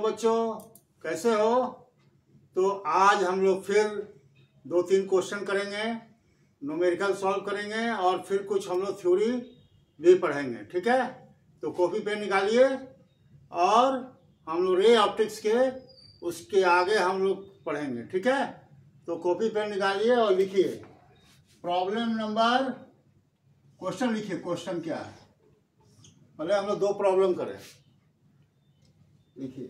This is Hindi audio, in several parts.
बच्चों, कैसे हो? तो आज हम लोग फिर 2-3 क्वेश्चन करेंगे, न्यूमेरिकल सॉल्व करेंगे और फिर कुछ हम लोग थ्योरी भी पढ़ेंगे। ठीक है, तो कॉपी पेन निकालिए और हम लोग रे ऑप्टिक्स के उसके आगे हम लोग पढ़ेंगे। ठीक है, तो कॉपी पेन निकालिए और लिखिए प्रॉब्लम नंबर, क्वेश्चन लिखिए। क्वेश्चन क्या है? पहले हम लोग 2 प्रॉब्लम करें। लिखिए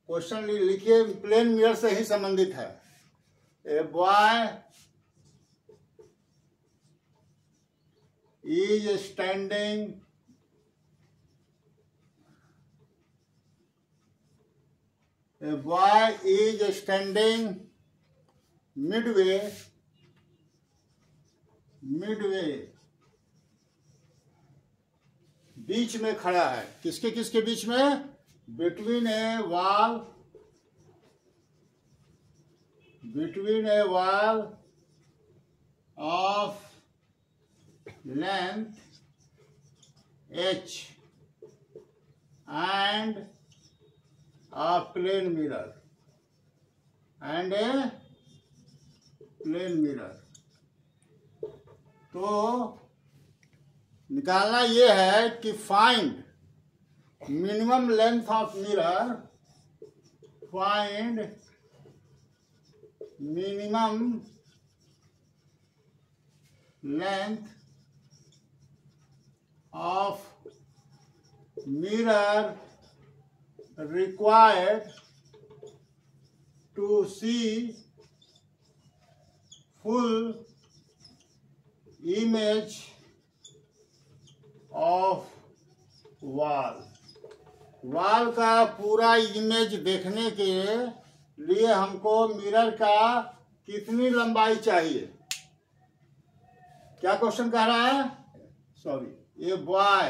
क्वेश्चन, लिखिए प्लेन मिरर से ही संबंधित है। A boy is standing midway बीच में खड़ा है। किसके किसके बीच में? between a wall of length h and a plane mirror तो निकालना ये है कि find minimum length of mirror, find minimum length of mirror required to see full image of wall का पूरा इमेज देखने के लिए हमको मिरर का कितनी लंबाई चाहिए? क्या क्वेश्चन कह रहा है? सॉरी, ये बॉय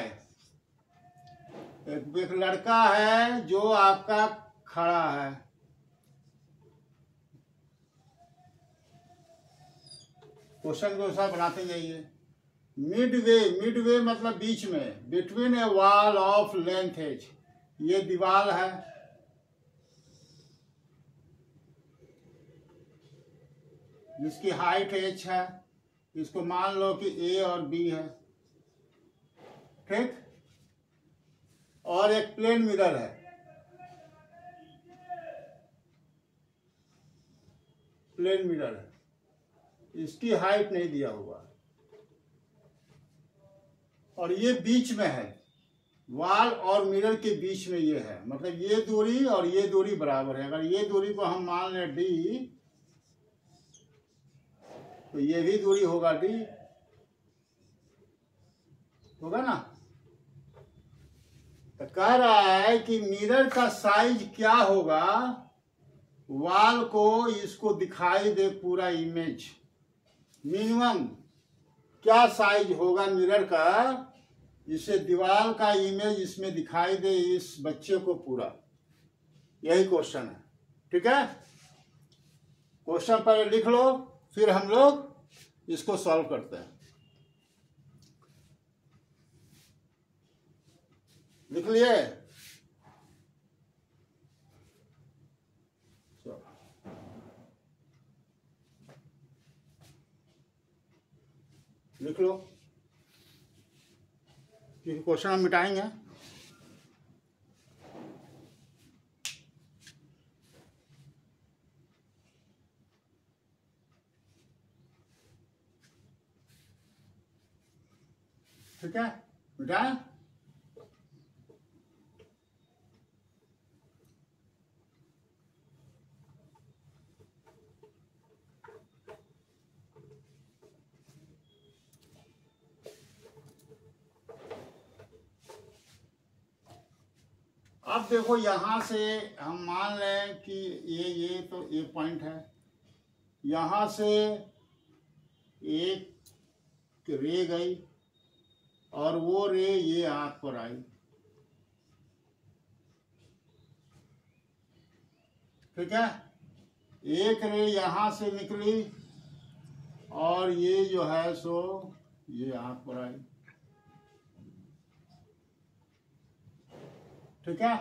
एक लड़का है जो आपका खड़ा है। क्वेश्चन को ऐसा बनाते जाइए। मिडवे मतलब बीच में, between a wall of length edge, ये दीवार है। जिसकी हाइट एच है, इसको मान लो कि ए और बी है। ठीक, और एक प्लेन मिरर है। प्लेन मिरर है, इसकी हाइट नहीं दिया हुआ और ये बीच में है। वॉल और मिरर के बीच में ये है, मतलब ये दूरी और ये दूरी बराबर है। अगर ये दूरी को हम मान लें डी, तो ये भी दूरी होगा डी, होगा ना? तो कह रहा है कि मिरर का साइज क्या होगा, वॉल को इसको दिखाई दे पूरा इमेज। मिनिमम क्या साइज होगा मिरर का, जिससे दीवार का इमेज इसमें दिखाई दे इस बच्चे को पूरा। यही क्वेश्चन है। ठीक है, क्वेश्चन पर लिख लो, फिर हम लोग इसको सॉल्व करते हैं। लिख लिए? लिख लो, क्योंकि क्वेश्चन हम मिटाएंगे। ठीक है, मिटाएं। अब देखो, यहां से हम मान लें कि ये तो ए पॉइंट है। यहां से एक रे गई और वो रे ये आंख पर आई। ठीक है, एक रे यहां से निकली और ये जो है सो ये आंख पर आई। ठीक है,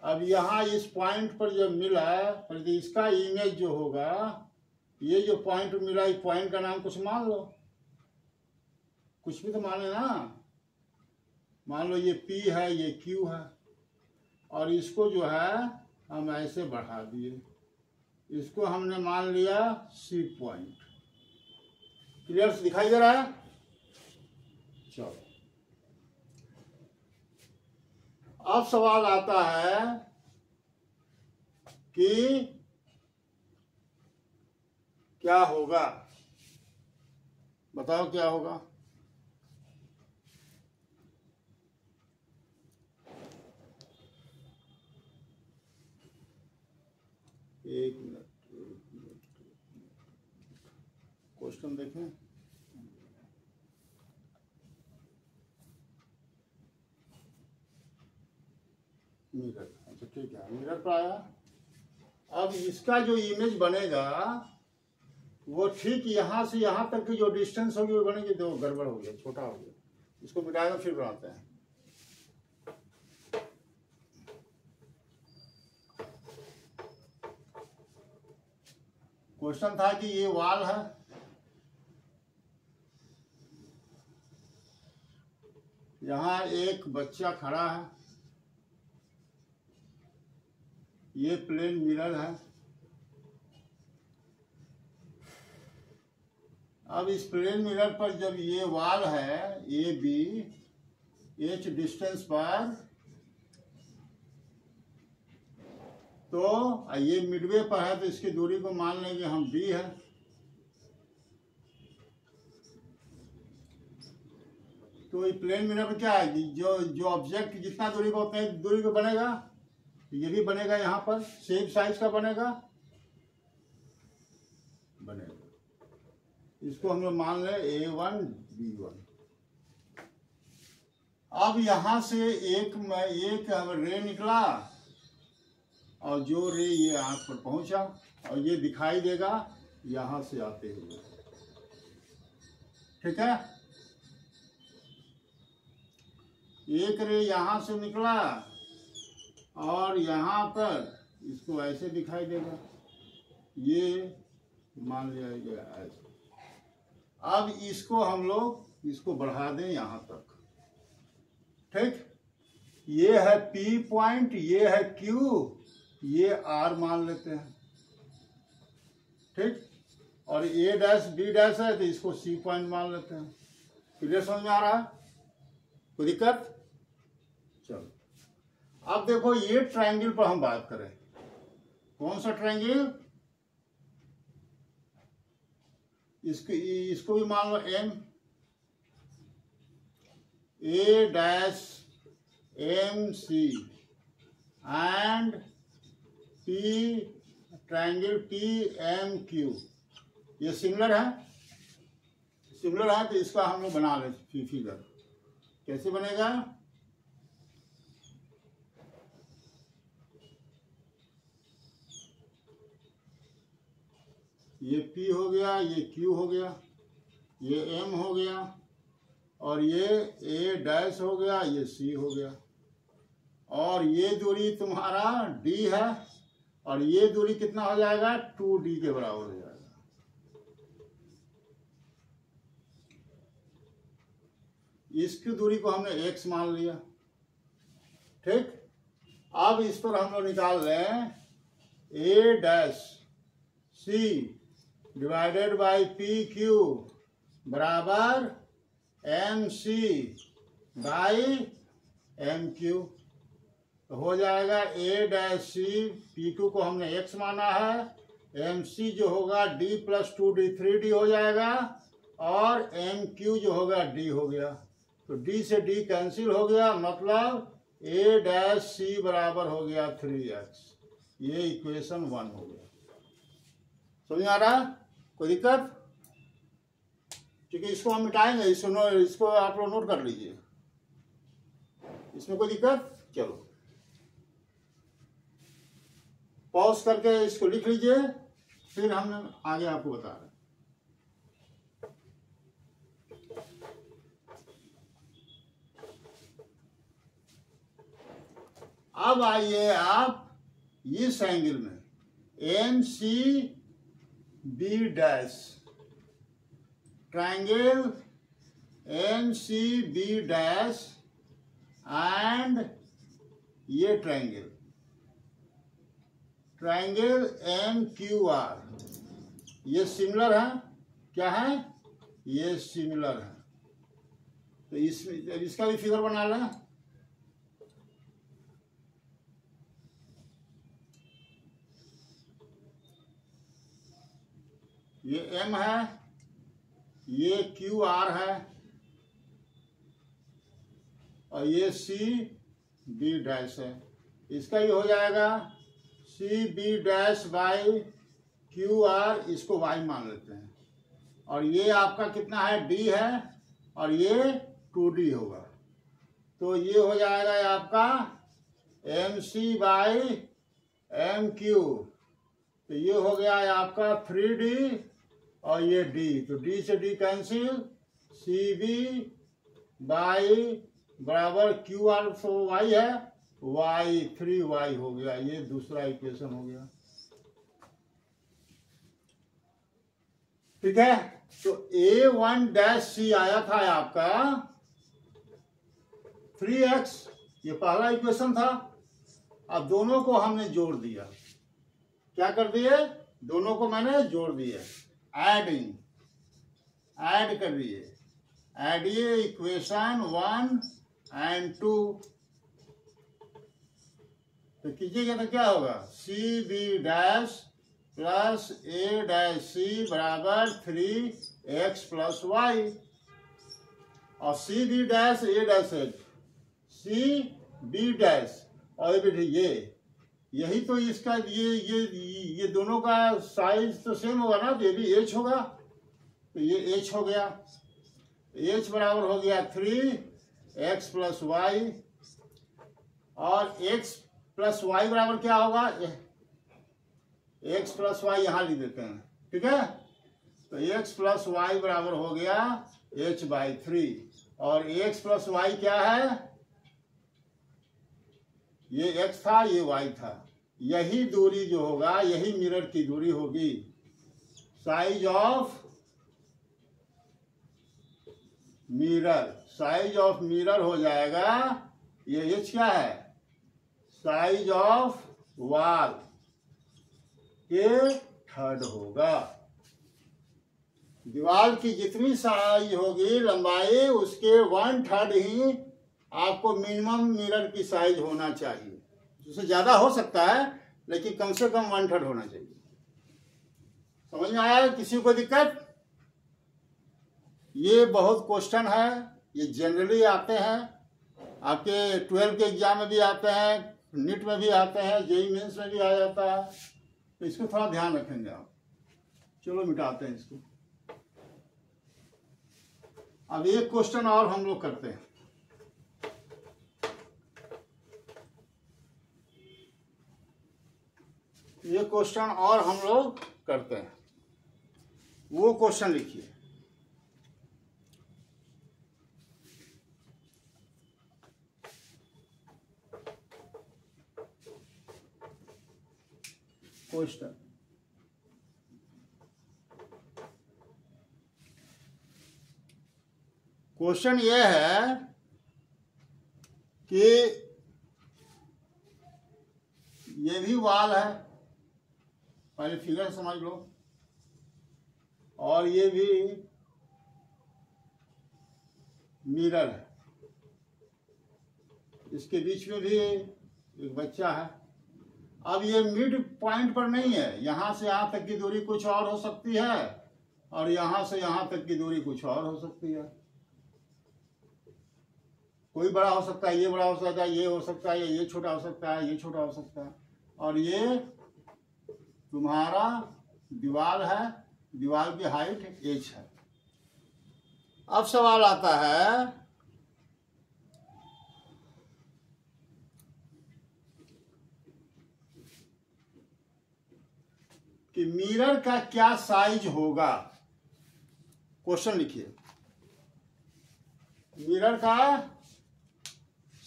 अब यहाँ इस पॉइंट पर जब मिला, पर इसका इमेज जो होगा, ये जो पॉइंट मिला, इस पॉइंट का नाम कुछ मान लो, कुछ भी तो माने ना। मान लो ये P है, ये Q है, और इसको जो है हम ऐसे बढ़ा दिए, इसको हमने मान लिया C पॉइंट। क्लियर दिखाई दे रहा है? चलो, अब सवाल आता है कि क्या होगा, बताओ क्या होगा। एक मिनट, क्वेश्चन देखें। मिरर, अच्छा ठीक है, मिरर पर आया। अब इसका जो इमेज बनेगा वो ठीक यहाँ से यहाँ तक की जो डिस्टेंस होगी वो बनेगी, तो गड़बड़ हो गया, छोटा हो गया, इसको मिटाएगा फिर बनाते हैं। क्वेश्चन था कि ये वॉल है, यहाँ एक बच्चा खड़ा है, ये प्लेन मिरर है। अब इस प्लेन मिरर पर जब ये वॉल है ए बी एच डिस्टेंस पर, तो ये मिडवे पर है, तो इसकी दूरी को मान लेंगे हम b है। तो ये प्लेन मिरर पर क्या है, जो ऑब्जेक्ट जितना दूरी को उतने दूरी को बनेगा, ये भी बनेगा, यहाँ पर सेम साइज का बनेगा। इसको हम लोग मान ले A1 B1। अब यहां से एक रे निकला, और जो रे ये आंख पर पहुंचा, और ये दिखाई देगा यहां से आते हुए, ठीक है। एक रे यहां से निकला और यहां पर इसको ऐसे दिखाई देगा, ये मान लिया गया ऐसे। अब इसको हम लोग इसको बढ़ा दें यहां तक, ठीक। ये है P पॉइंट, ये है Q, ये R मान लेते हैं, ठीक। और A डैश B डैश है, तो इसको C पॉइंट मान लेते हैं। क्लियर समझ में आ रहा है? कोई दिक्कत? चलो, अब देखो ये ट्रायंगल पर हम बात करें। कौन सा ट्रायंगल? इसको भी मान लो M, A dash MC and P triangle PMQ। ये सिमिलर है, तो इसका हम लोग बना ले फिगर। कैसे बनेगा? ये P हो गया, ये Q हो गया, ये M हो गया, और ये A डैश हो गया, ये C हो गया, और ये दूरी तुम्हारा D है, और ये दूरी कितना हो जाएगा? 2D के बराबर हो जाएगा। इसकी दूरी को हमने x मान लिया, ठीक। अब इस पर हम लोग निकाल लें A dash C divided by PQ बराबर MC बाई MQ। तो हो जाएगा A डैश C, PQ को हमने x माना है, MC जो होगा D प्लस 2D 3D हो जाएगा, और MQ जो होगा D हो गया। तो D से D कैंसिल हो गया, मतलब A डैश C बराबर हो गया 3x। ये इक्वेशन 1 हो गया। समझ आ रहा? कोई दिक्कत? क्योंकि इसको हम मिटाएंगे, इसको आप लोग नोट कर लीजिए, इसमें कोई दिक्कत? चलो पॉज करके इसको लिख लीजिए, फिर हम आगे आपको बता रहे हैं। अब आइए आप इस एंगल में NCB dash, triangle NCB dash and ये ट्राइंगल NQR, ये सिमिलर है। क्या है? ये सिमिलर है। तो इसका भी फिगर बना लें। ये M है, ये QR है और ये CB डैश है। इसका ये हो जाएगा CB डैश बाई QR, इसको Y मान लेते हैं। और ये आपका कितना है? D है और ये 2D होगा। तो ये हो जाएगा आपका MC बाई MQ। तो ये हो गया आपका 3D और ये D, तो D से D कैंसिल, CB बाई बराबर QR, तो Y है, Y 3Y हो गया। ये दूसरा इक्वेशन हो गया। ठीक है। तो A1 डैश C आया था आपका 3x, ये पहला इक्वेशन था। अब दोनों को हमने जोड़ दिया। क्या कर दिए? दोनों को मैंने जोड़ दिया, एडिंग, ऐड कर दिए। ऐडिए इक्वेशन 1 और 2। तो कीजिएगा तो क्या होगा? CB dash plus A dash C बराबर 3x प्लस y, और CB dash A dash CB dash, और ये यही तो इसका ये दोनों का साइज तो सेम होगा ना, तो ये भी H होगा। तो ये H हो गया। H बराबर हो गया 3x प्लस y, और x प्लस y बराबर क्या होगा? x प्लस y यहाँ लिख देते हैं। ठीक है। तो x प्लस y बराबर हो गया h बाई 3, और x प्लस y क्या है? ये x था, ये y था। यही दूरी जो होगा, यही मिरर की दूरी होगी। Size of mirror, size of mirror हो जाएगा, ये h क्या है? साइज ऑफ वॉल के थर्ड होगा। दीवार की जितनी साइज होगी लंबाई, उसके 1/3 ही आपको मिनिमम मिरर की साइज होना चाहिए। उससे ज्यादा हो सकता है, लेकिन कम से कम 1/3 होना चाहिए। समझ में आया? किसी को दिक्कत? ये बहुत क्वेश्चन है, ये जनरली आते हैं, आपके 12 के एग्जाम में भी आते हैं, नीट में भी आते हैं, JEE मेंस में भी आ जाता है। तो इसको थोड़ा ध्यान रखेंगे आप। चलो मिटाते हैं इसको। अब एक क्वेश्चन और हम लोग करते हैं। ये क्वेश्चन और हम लोग करते हैं। वो क्वेश्चन लिखिए। क्वेश्चन क्वेश्चन ये है कि ये भी वाल है, पहले फिगर समझ लो, और ये भी मिरर है, इसके बीच में भी एक बच्चा है। अब ये मिड पॉइंट पर नहीं है, यहां से यहां तक की दूरी कुछ और हो सकती है, और यहां से यहां तक की दूरी कुछ और हो सकती है। कोई बड़ा हो सकता है, ये बड़ा हो सकता है, ये हो सकता है, ये छोटा हो सकता है, ये छोटा हो सकता है। और ये तुम्हारा दीवार है, दीवार की हाइट h है। अब सवाल आता है कि मिरर का क्या साइज होगा। क्वेश्चन लिखिए, मिरर का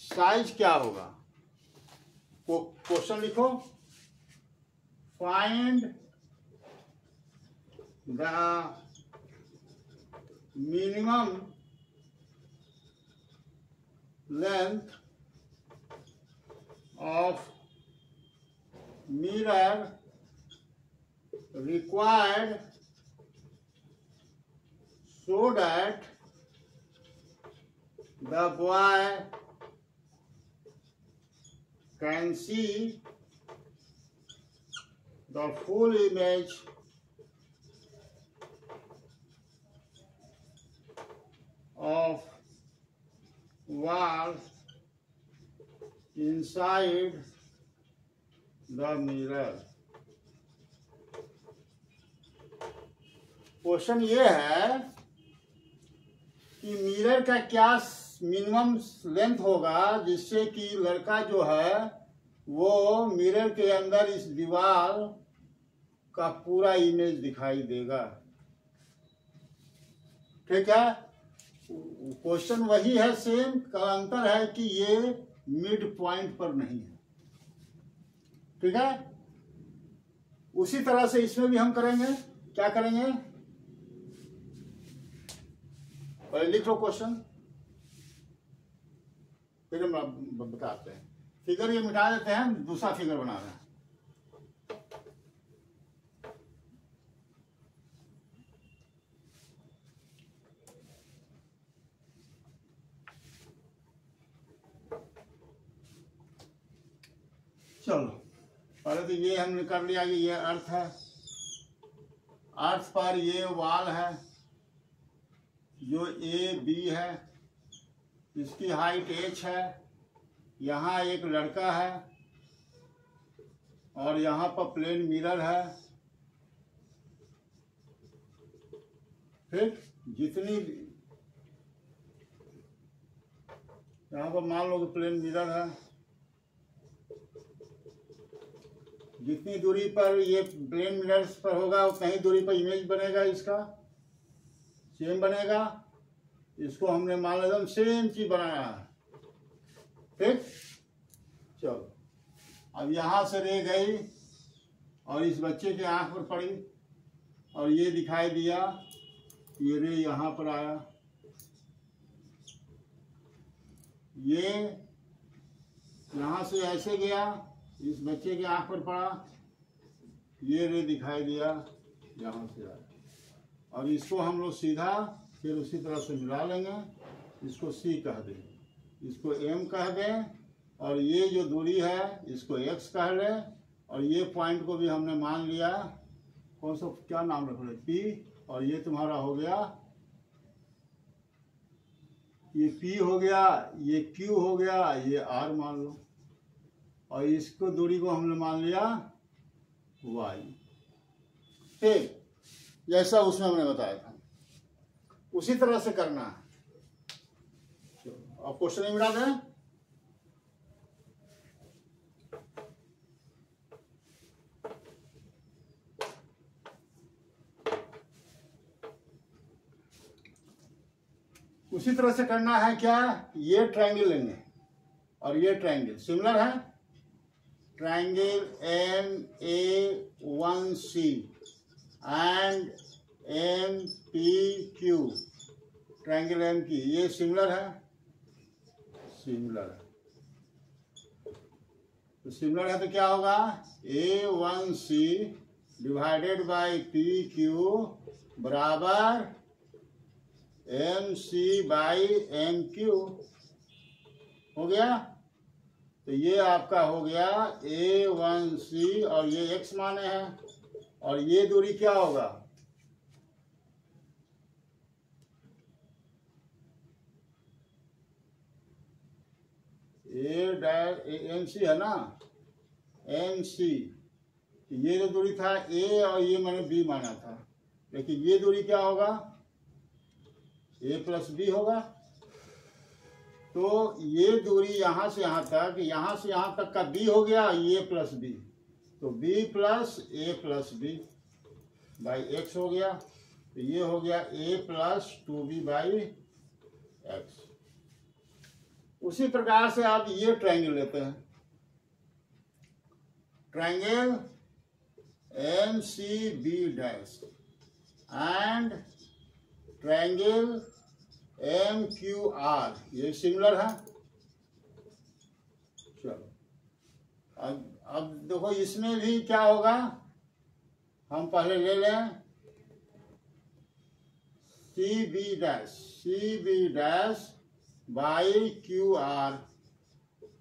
साइज क्या होगा। क्वेश्चन लिखो, find the minimum length of mirror required so that the boy can see the full image of wall inside the mirror। Question ये है कि मिरर का क्या मिनिमम लेंथ होगा जिससे कि लड़का जो है वो मिरर के अंदर इस दीवार का पूरा इमेज दिखाई देगा। ठीक है, क्वेश्चन वही है सेम, का अंतर है कि ये मिड पॉइंट पर नहीं है। ठीक है, उसी तरह से इसमें भी हम करेंगे। क्या करेंगे, पहले लिख लो क्वेश्चन, फिर हम बताते हैं। फिगर ये मिटा देते हैं, दूसरा फिगर बना रहे हैं। चलो, पहले तो ये हमने कर लिया कि ये अर्थ है, अर्थ पर ये वाल है जो ए बी है, इसकी हाइट h है, यहाँ एक लड़का है और यहाँ पर प्लेन मिरर है। ठीक, जितनी यहाँ पर मान लो कि प्लेन मिरर है, जितनी दूरी पर ये प्लेन मिरर्स पर होगा उतनी ही दूरी पर इमेज बनेगा, इसका सेम बनेगा। इसको हमने मान लिया सेम चीज बनाया है। ठीक, चलो अब यहां से रे गई और इस बच्चे के आंख पर पड़ी और ये दिखाई दिया, ये रे यहां पर आया, ये यहां से ऐसे गया, इस बच्चे के आंख पर पड़ा, ये रे दिखाई दिया, यहां से आया, और इसको हम लोग सीधा फिर उसी तरह से मिला लेंगे। इसको C कह दें, इसको M कह दें, और ये जो दूरी है इसको X कह लें, और ये पॉइंट को भी हमने मान लिया, कौन सा क्या नाम रख रहे P, और ये तुम्हारा हो गया, ये P हो गया, ये Q हो गया, ये R मान लो, और इसको दूरी को हमने मान लिया Y। ठीक, जैसा उसमें हमने बताया था उसी तरह से करना है। अब क्वेश्चन नहीं मिला दें, उसी तरह से करना है। क्या, ये ट्रायंगल लेंगे और ये ट्रायंगल सिमिलर है, triangle MA1C and MPQ, triangle M की ये सिमिलर है, सिमिलर है, तो सिमिलर है तो क्या होगा, A1C डिवाइडेड बाई PQ बराबर MC बाई MQ हो गया। तो ये आपका हो गया A1C और ये X माने हैं, और ये दूरी क्या होगा, MC है ना, MC, ये जो दूरी था A और ये मैंने B माना था, लेकिन ये दूरी क्या होगा, A प्लस B होगा। तो ये दूरी यहाँ से यहाँ तक का B हो गया, ये प्लस B, तो B plus A plus B by X हो गया, तो ये हो गया A plus 2B by X। उसी प्रकार से आप ये ट्रायंगल लेते हैं, triangle MCB dash and triangle MQR, ये सिमिलर है। चलो अब देखो इसमें भी क्या होगा, हम पहले ले लें CB dash by QR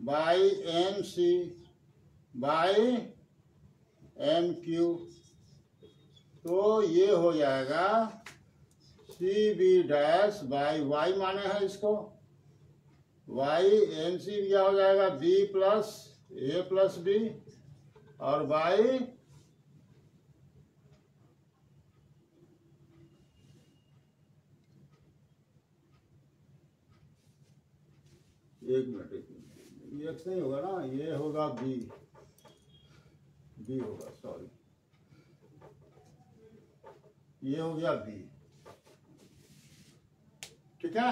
by MC by MQ, तो ये हो जाएगा CB डैश बाई Y माने है इसको, Y MC क्या हो जाएगा B plus A plus B और बाई एक मिनट ये नहीं होगा ना, ये होगा B होगा, सॉरी ये हो गया B। ठीक है,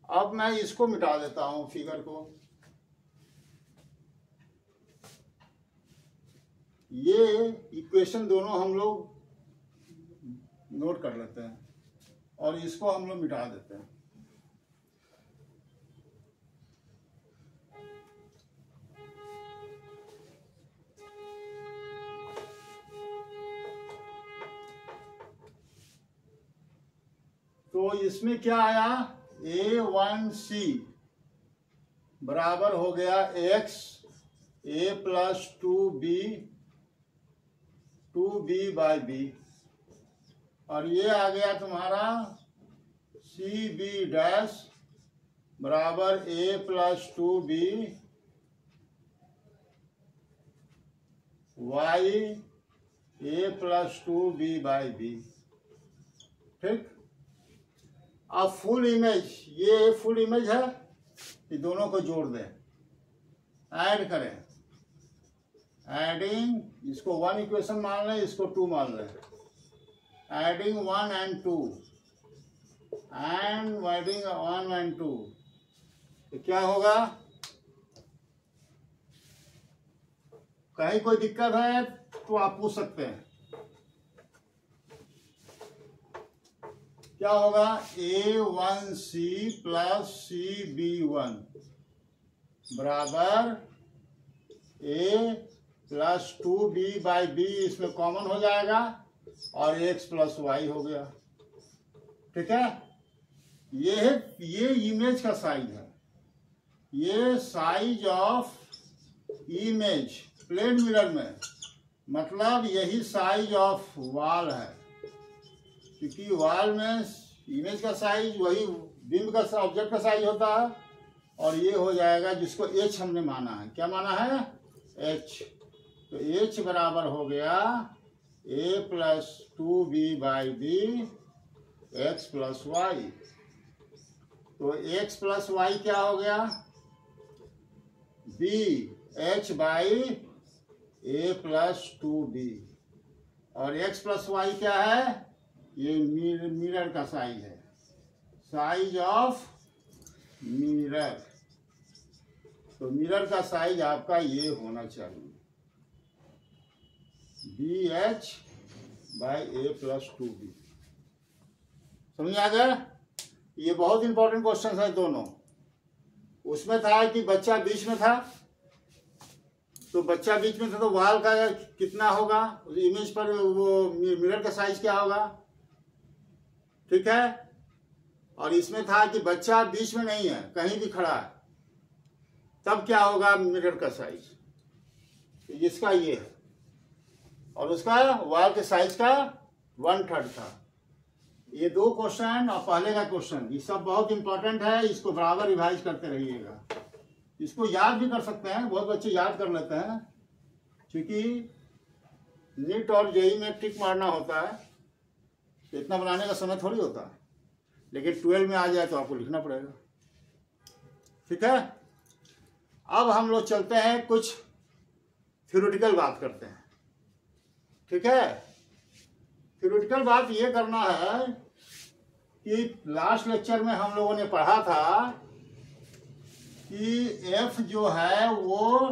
अब मैं इसको मिटा देता हूं फिगर को। ये इक्वेशन दोनों हम लोग नोट कर लेते हैं और इसको हम लोग मिटा देते हैं। तो इसमें क्या आया, A1C बराबर हो गया x A plus 2b by b, और ये आ गया तुम्हारा CB डैश बराबर A plus 2b y A plus 2b by b। ठीक, अब फुल इमेज, ये फुल इमेज है, ये दोनों को जोड़ दें, ऐड करें, एडिंग, इसको 1 इक्वेशन मान लें, इसको 2 मान लें, adding 1 and 2 and adding 1 and 2, तो क्या होगा, कहीं कोई दिक्कत है तो आप पूछ सकते हैं। क्या होगा, A1C प्लस CB1 बराबर A plus 2b by b, इसमें कॉमन हो जाएगा और x प्लस वाई हो गया। ठीक है, ये इमेज का साइज है, ये size of image plane mirror में, मतलब यही साइज ऑफ वॉल है, क्योंकि वॉल में इमेज का साइज वही बिंब का ऑब्जेक्ट का साइज होता है, और ये हो जाएगा जिसको h हमने माना है, क्या माना है, h, तो h बराबर हो गया A plus 2b by b x plus y, तो x प्लस वाई क्या हो गया, b h by A plus 2b, और x प्लस वाई क्या है, ये मिरर का साइज है, साइज ऑफ मिरर, तो मिरर का साइज आपका ये होना चाहिए BH by A plus 2B। समझ आ गया, ये बहुत इंपॉर्टेंट क्वेश्चन है दोनों। उसमें था कि बच्चा बीच में था, तो बच्चा बीच में था तो वॉल का कितना होगा, उस इमेज पर वो मिरर का साइज क्या होगा। ठीक है, और इसमें था कि बच्चा बीच में नहीं है, कहीं भी खड़ा है, तब क्या होगा मिरर का साइज, इसका ये है, और उसका वॉल के साइज का 1/3 था। ये 2 क्वेश्चन और पहले का क्वेश्चन, ये सब बहुत इंपॉर्टेंट है, इसको बराबर रिवाइज करते रहिएगा। इसको याद भी कर सकते हैं, बहुत बच्चे याद कर लेते हैं, क्योंकि नीट और जेई में टिक मारना होता है, तो इतना बनाने का समय थोड़ी होता है, लेकिन 12 में आ जाए तो आपको लिखना पड़ेगा। ठीक है, अब हम लोग चलते हैं कुछ थ्योरेटिकल बात करते हैं। ठीक है, थ्योरेटिकल बात ये करना है कि लास्ट लेक्चर में हम लोगों ने पढ़ा था कि F जो है वो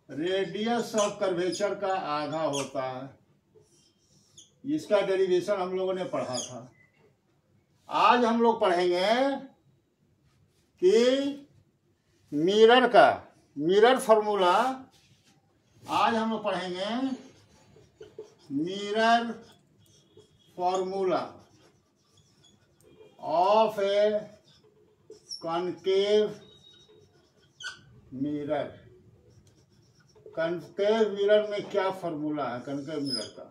रेडियस ऑफ कर्वेचर का आधा होता है। इसका डेरिवेशन हम लोगों ने पढ़ा था। आज हम लोग पढ़ेंगे कि मिरर फॉर्मूला। आज हम लोग पढ़ेंगे mirror formula of A concave mirror. Concave mirror में क्या फॉर्मूला है कॉनकेव मिरर का?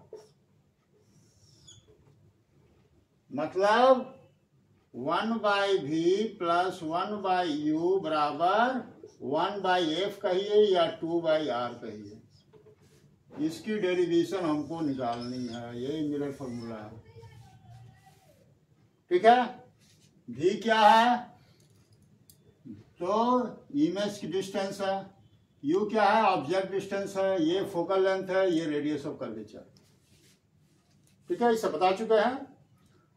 मतलब 1/v प्लस 1/u बराबर 1/f कहिए या 2/r कहिए। इसकी डेरिवेशन हमको निकालनी है। यही मिरर फॉर्मूला है। ठीक है। v क्या है? तो इमेज की डिस्टेंस है। u क्या है? ऑब्जेक्ट डिस्टेंस है। ये फोकल लेंथ है, ये रेडियस ऑफ कर्वेचर। ठीक है, इसे बता चुके हैं।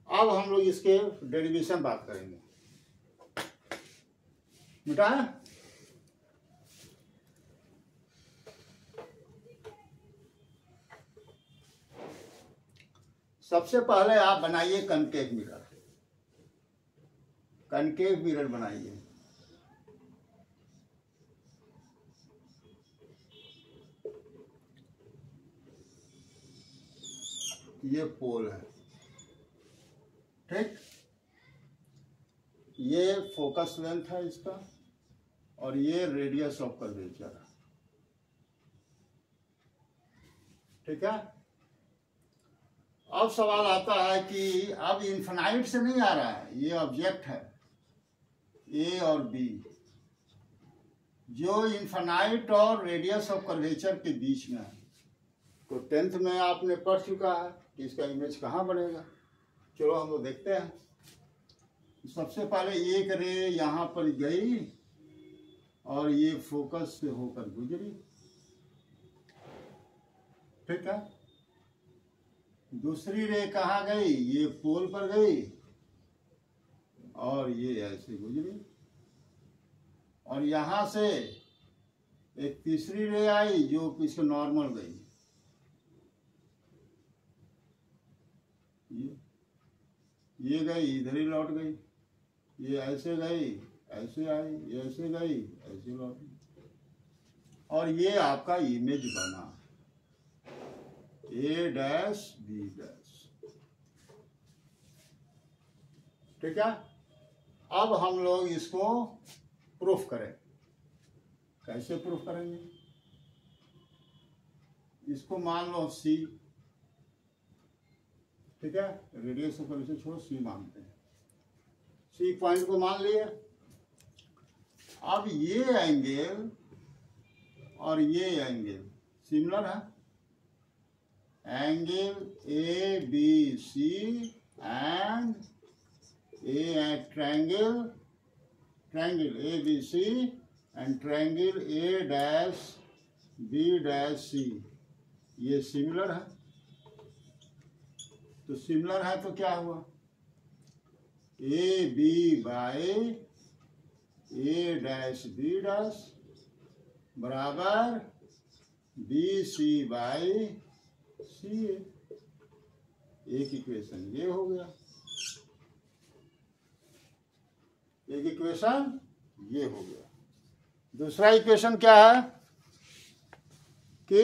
अब हम लोग इसके डेरिवेशन बात करेंगे। बेटा सबसे पहले आप बनाइए कॉनकेव मिरर। कॉनकेव मिरर बनाइए। ये पोल है, ठीक। ये फोकस लेंथ है इसका और ये रेडियस ऑफ कर्वेचर है। ठीक है। अब सवाल आता है कि अब इन्फिनाइट से नहीं आ रहा है, ये ऑब्जेक्ट है ए और बी, जो इन्फिनाइट और रेडियस ऑफ कर्वेचर के बीच में है। तो 10th में आपने पढ़ चुका है कि इसका इमेज कहाँ बनेगा। चलो हम लोग देखते हैं। सबसे पहले एक रे यहाँ पर गई और ये फोकस से होकर गुजरी। ठीक है। दूसरी रे कहाँ गई? ये पोल पर गई और ये ऐसे गुजरी। और यहां से एक तीसरी रे आई जो इसको नॉर्मल गई। ये गई, इधर ही लौट गई। ये ऐसे गई, ऐसे आई, ये ऐसे गई, ऐसे लौट गई। और ये आपका इमेज बना A डैश B डैश। ठीक है। अब हम लोग इसको प्रूफ करें। कैसे प्रूफ करेंगे? इसको मान लो C। ठीक है। रेडियस ऑफ कर्वेचर छोड़ो, C मानते हैं। C पॉइंट को मान लिए। अब ये एंगल और ये एंगल सिमिलर है। Angle ABC and triangle ABC and triangle A dash B dash C, ये सिमिलर है। तो सिमिलर है तो क्या हुआ? AB by A dash B dash बराबर BC बाय CA। एक इक्वेशन ये हो गया, एक इक्वेशन ये हो गया। दूसरा इक्वेशन क्या है कि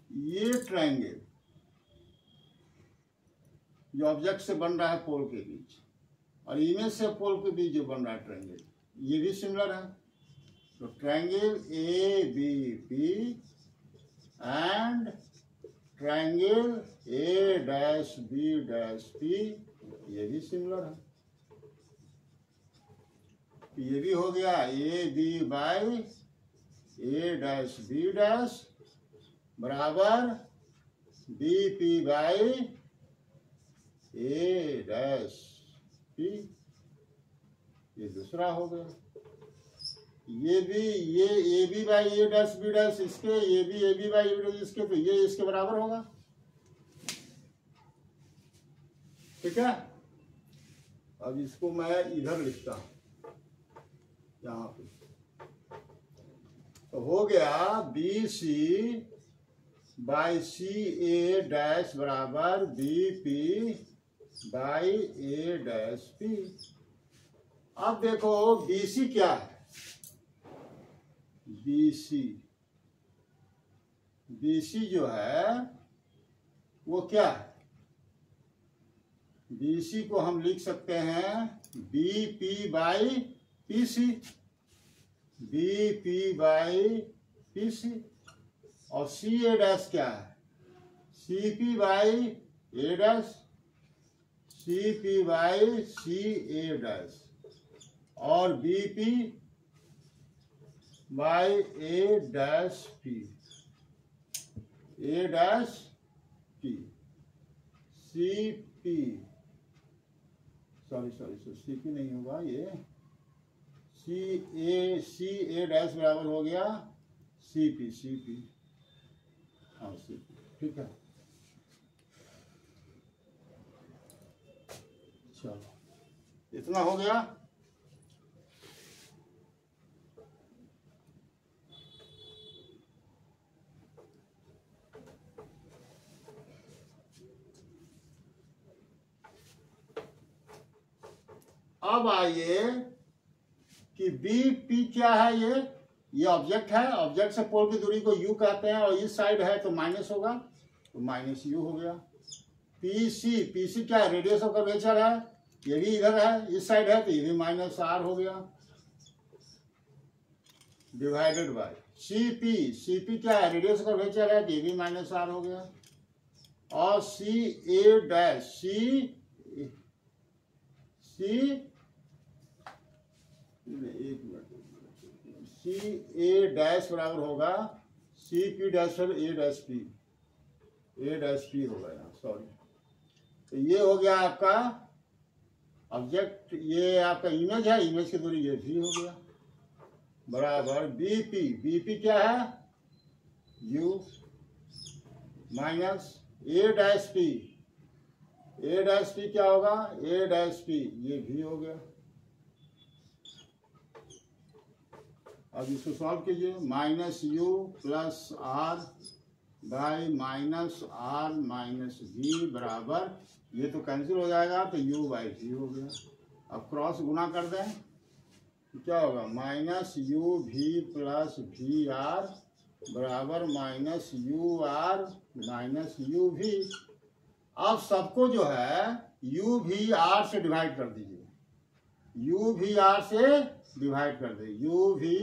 ये ट्रायंगल जो ऑब्जेक्ट से बन रहा है पोल के बीच और इमेज से पोल के बीच जो बन रहा है ट्रायंगल, ये भी सिमिलर है। तो triangle ABP and triangle A dash B dash P, ये भी सिमिलर है। ये भी हो गया AB by A dash B dash बराबर BP by A dash P। ये दूसरा हो गया। ये भी ये AB by A dash B dash इसके, ये भी AB बाई A डैश इसके, तो ये इसके बराबर होगा। ठीक ठीक है। अब इसको मैं इधर लिखता हूँ यहाँ पे, तो हो गया B C by C A dash बराबर B P by A dash P. अब देखो बी सी क्या है, बी सी जो है वो क्या है, बी सी को हम लिख सकते हैं B P by P C, B P by P C. और सी ए डैश क्या है, C P by A dash, C P by C A dash. और B P by A dash P, A dash P, C P sorry C P नहीं होगा, ये सी ए डैश बराबर हो गया सी पी, हाँ सी पी, ठीक है। चलो इतना हो गया। अब आइए कि बी पी क्या है, ये ऑब्जेक्ट है, ऑब्जेक्ट से पोल की दूरी को यू कहते हैं, और इस साइड है तो माइनस होगा, तो माइनस यू हो गया। पी सी क्या है, रेडियस ऑफ कर्वेचर है, ये भी इधर है, इस साइड है तो ये भी माइनस आर हो गया, डिवाइडेड बाय सी पी क्या है, रेडियस ऑफ कर्वेचर है तो ये भी माइनस आर हो गया। और C A dash C A dash बराबर होगा सी पी डैश और ए डैश पी होगा यहाँ, सॉरी। तो ये हो गया आपका ऑब्जेक्ट, ये आपका इमेज है, इमेज की दूरी ये भी हो गया बराबर बी पी क्या है, you minus A dash P क्या होगा, ए डैश पी, ये भी हो गया। अब इसको सॉल्व कीजिए, minus u plus r by minus r minus v बराबर, ये तो कैंसिल हो जाएगा तो यू बाई वी हो गया। अब क्रॉस गुना कर दें तो क्या होगा, माइनस यू भी प्लस वी आर बराबर minus u r minus u भी। अब सबको जो है यू भी आर से डिवाइड कर दीजिए, यू भी आर से डिवाइड कर दे, यू भी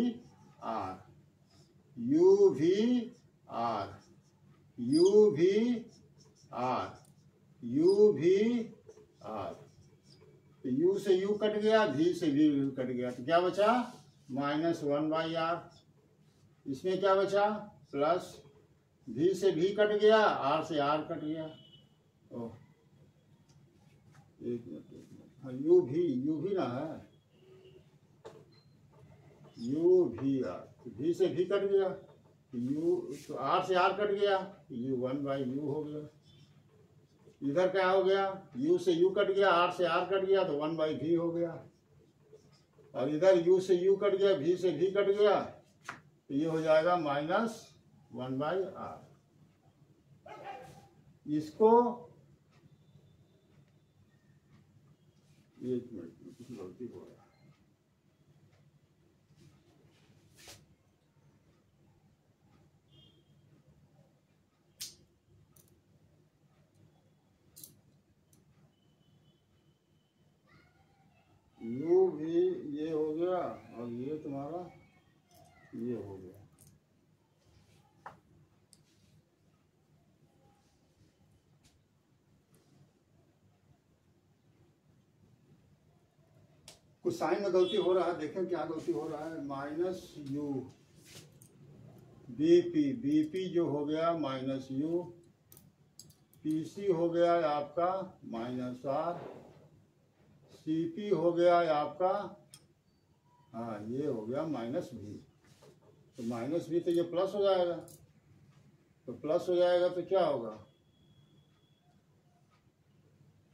आर यू भी आर यू भी आर यू भी आर। तो यू से यू कट गया, भी से भी कट गया, तो क्या बचा माइनस वन बाई आर। इसमें क्या बचा प्लस, भी से भी कट गया, आर से आर कट गया। ओह एक मिनट, हाँ यू भी ना है, यू भी आर, भी से भी कट गया, यू तो आर से आर कट गया, यू वन बाई यू हो गया। इधर क्या हो गया, यू से यू कट गया, आर से आर कट गया, तो वन बाई भी हो गया। और इधर यू से यू कट गया, भी से भी कट गया, तो ये हो जाएगा माइनस वन बाई आर। इसको एक मिनट, कुछ गलती हो रहा है, यू भी ये हो गया और ये तुम्हारा ये हो गया। कुछ साइन में गलती हो रहा है, देखें क्या गलती हो रहा है। माइनस यू बी पी जो हो गया माइनस यू, पी सी हो गया आपका माइनस आर, सी पी हो गया आपका, हाँ ये हो गया माइनस भी। तो माइनस भी तो ये प्लस हो जाएगा, तो प्लस हो जाएगा तो क्या होगा,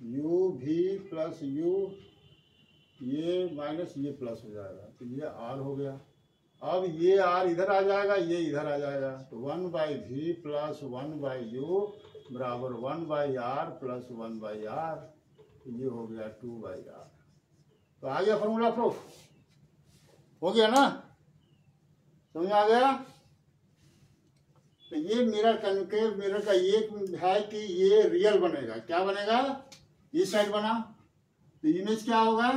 यू भी प्लस यू, ये माइनस ये प्लस हो जाएगा, तो ये आर हो गया। अब ये आर इधर आ जाएगा, ये इधर आ जाएगा, तो 1/v प्लस 1/u बराबर 1/r प्लस 1/r, ये हो गया 2/r। तो आ गया फॉर्मूला प्रूफ, हो गया ना, समझ आ गया। तो ये मिरर कनकेव मिरर का ये है कि ये रियल बनेगा, क्या बनेगा, इस साइड बना तो इमेज क्या होगा,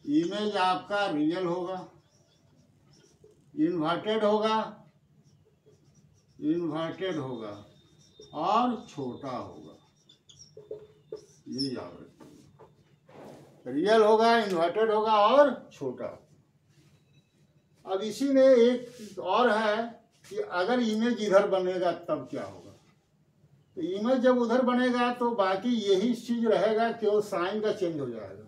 इमेज आपका रियल होगा, इन्वर्टेड होगा, इन्वर्टेड होगा और छोटा होगा, ये याद रखिए, रियल होगा, इन्वर्टेड होगा और छोटा। अब इसी में एक और है कि अगर इमेज इधर बनेगा तब क्या होगा। तो इमेज जब उधर बनेगा तो बाकी यही चीज रहेगा, केवल साइन का चेंज हो जाएगा।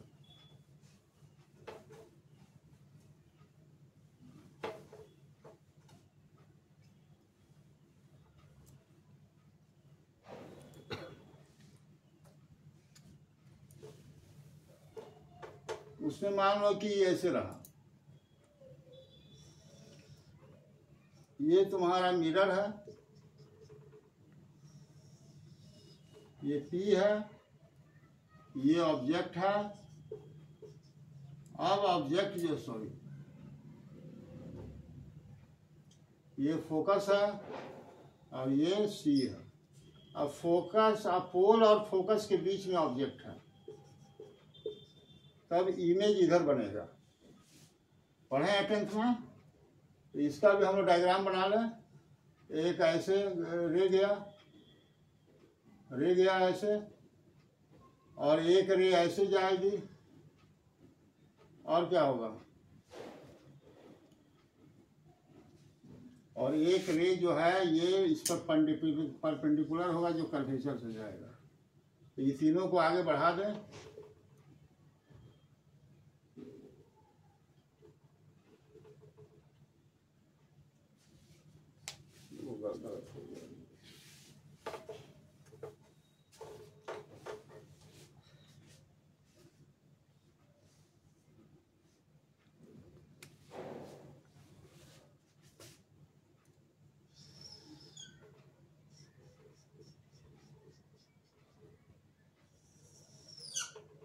उसमें मान लो कि ऐसे रहा, ये तुम्हारा मिरर है, ये P है, ये ऑब्जेक्ट है। अब ऑब्जेक्ट जो सॉरी ये फोकस है और ये C है। अब फोकस, अब पोल और फोकस के बीच में ऑब्जेक्ट है, तब इमेज इधर बनेगा। पढ़े हैं 10th में, तो इसका भी हम लोग डायग्राम बना लें। एक ऐसे रे गया ऐसे, और एक रे ऐसे जाएगी, और क्या होगा, और एक रे जो है ये इस पर परपेंडिकुलर होगा, जो कर्वेचर से जाएगा। तो ये तीनों को आगे बढ़ा दें,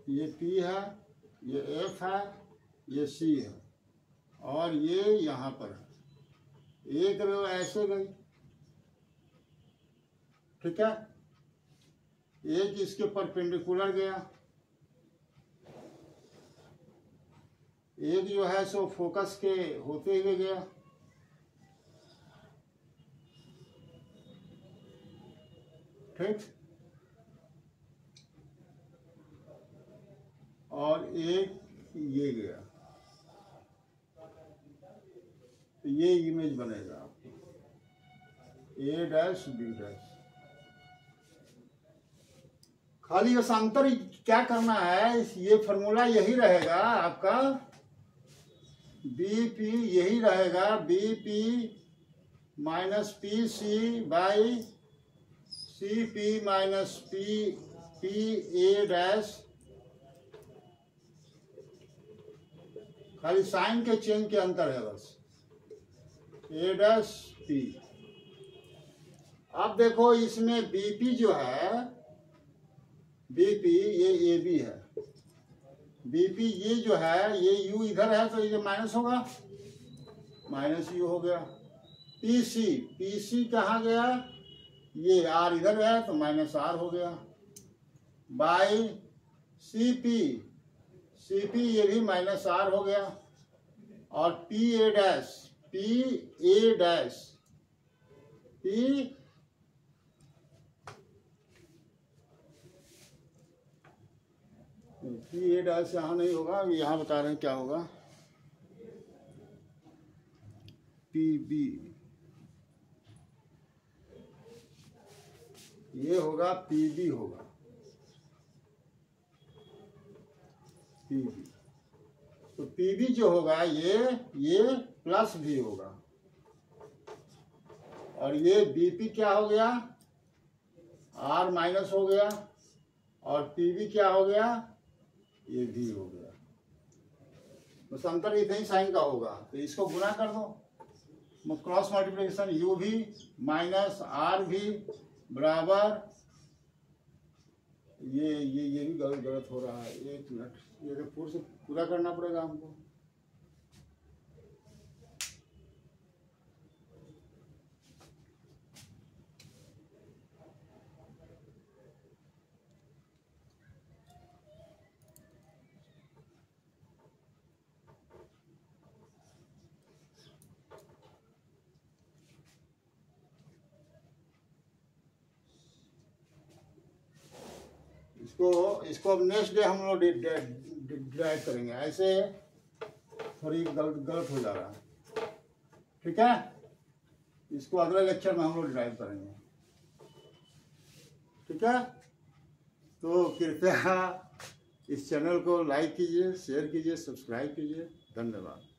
ये P है, ये F है, ये C है, और ये यहाँ पर है। एक रो ऐसे गई, ठीक है, एक इसके परपेंडिकुलर गया, एक जो है सो फोकस के होते हुए गया, ठीक, और एक ये गया, तो ये इमेज बनेगा आपको A', B'। खाली अशांतर क्या करना है, ये फॉर्मूला यही रहेगा आपका, BP यही रहेगा, BP minus PC by CP minus PA', खाली साइन के चेंज के अंतर है बस, A', P। अब देखो इसमें BP जो है, BP ये AB है, BP ये जो है, ये U इधर है तो ये माइनस होगा, माइनस U हो गया। PC कहाँ गया, ये R इधर है तो माइनस R हो गया, बाई CP ये भी माइनस R हो गया, और PA', PA' यहाँ नहीं होगा, यहाँ बता रहे हैं क्या होगा, PB ये होगा, PB होगा, PB। तो PB जो होगा ये प्लस भी होगा, और ये BP क्या हो गया, R माइनस हो गया, और पी भी क्या हो गया, ये भी हो गया। बस अंतर इतना ही साइन का होगा, तो इसको गुना कर दो, क्रॉस मल्टीप्लिकेशन यू भी माइनस आर भी बराबर, ये भी गलत हो रहा है। एक मिनट, ये तो पूरा करना पड़ेगा हमको। इसको अब नेक्स्ट डे हम लोग डिराइव करेंगे। ऐसे थोड़ी गलत हो जा रहा है, ठीक है। इसको अगले लेक्चर में हम लोग डिराइव करेंगे, ठीक है। तो कृपया इस चैनल को लाइक कीजिए, शेयर कीजिए, सब्सक्राइब कीजिए। धन्यवाद।